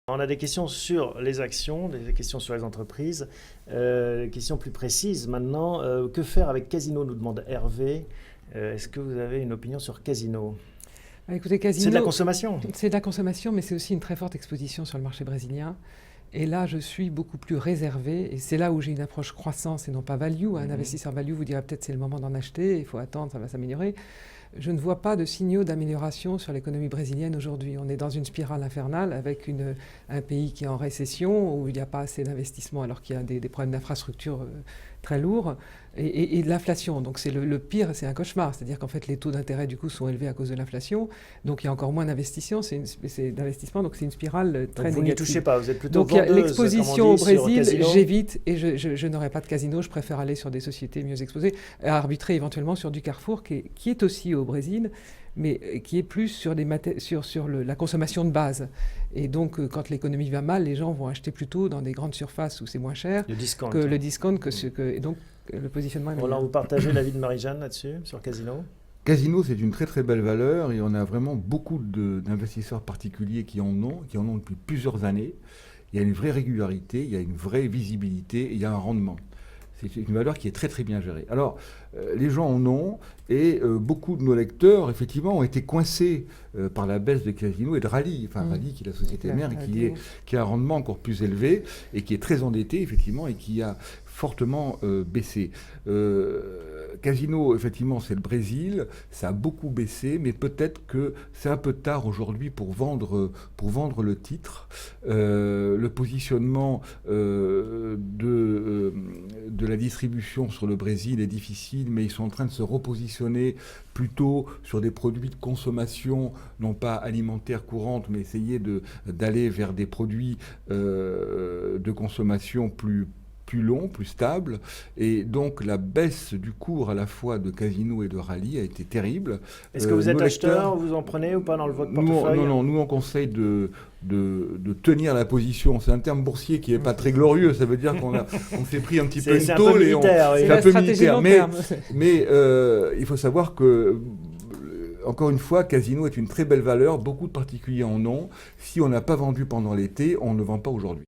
On a des questions sur les actions, des questions sur les entreprises, des questions plus précises. Maintenant, que faire avec Casino, nous demande Hervé. Est-ce que vous avez une opinion sur Casino? Écoutez, Casino, C'est de la consommation. c'est de la consommation, mais c'est aussi une très forte exposition sur le marché brésilien. Et là, je suis beaucoup plus réservée. Et c'est là où j'ai une approche croissance et non pas value. Un investisseur value vous dira peut-être c'est le moment d'en acheter, il faut attendre, ça va s'améliorer. Je ne vois pas de signaux d'amélioration sur l'économie brésilienne aujourd'hui. On est dans une spirale infernale avec un pays qui est en récession, où il n'y a pas assez d'investissement alors qu'il y a des problèmes d'infrastructure très lourds, et de l'inflation. Donc c'est le pire, c'est un cauchemar. C'est-à-dire qu'en fait les taux d'intérêt du coup sont élevés à cause de l'inflation, donc il y a encore moins d'investissement, donc c'est une spirale très Donc vous négative. n'y touchez pas, vous êtes plutôt Donc il y a vendeuse, l'exposition comme on au dit, sur Brésil, Casino. j'évite et je n'aurai pas de casino, je préfère aller sur des sociétés mieux exposées, à arbitrer éventuellement sur du Carrefour qui est aussi au Brésil, mais qui est plus sur la consommation de base. Et donc, quand l'économie va mal, les gens vont acheter plutôt dans des grandes surfaces où c'est moins cher Le discount. que le discount. Et donc, le positionnement est Roland, meilleur. vous partagez l'avis de Marie-Jeanne là-dessus, sur Casino? Casino, c'est une très très belle valeur et on a vraiment beaucoup d'investisseurs particuliers qui en ont depuis plusieurs années. Il y a une vraie régularité, il y a une vraie visibilité et il y a un rendement. C'est une valeur qui est très très bien gérée. Alors, les gens en ont et beaucoup de nos lecteurs, effectivement, ont été coincés par la baisse de Casino et de Rallye. Enfin, Rallye qui est la société mère et qui a un rendement encore plus élevé et qui est très endetté, effectivement, et qui a fortement baissé. Casino, effectivement, c'est le Brésil, ça a beaucoup baissé, mais peut-être que c'est un peu tard aujourd'hui pour vendre le titre. Le positionnement de la distribution sur le Brésil est difficile, mais ils sont en train de se repositionner plutôt sur des produits de consommation, non pas alimentaires courantes, mais essayer d'aller vers des produits de consommation plus long, plus stable, et donc la baisse du cours à la fois de Casino et de Rallye a été terrible. Est-ce que vous êtes acheteur, vous en prenez ou pas dans votre portefeuille? Non, nous on conseille de tenir la position. C'est un terme boursier qui n'est pas très glorieux, ça veut dire on s'est pris un petit peu une tôle et c'est un peu militaire. Mais il faut savoir que encore une fois, Casino est une très belle valeur, beaucoup de particuliers en ont. Si on n'a pas vendu pendant l'été, on ne vend pas aujourd'hui.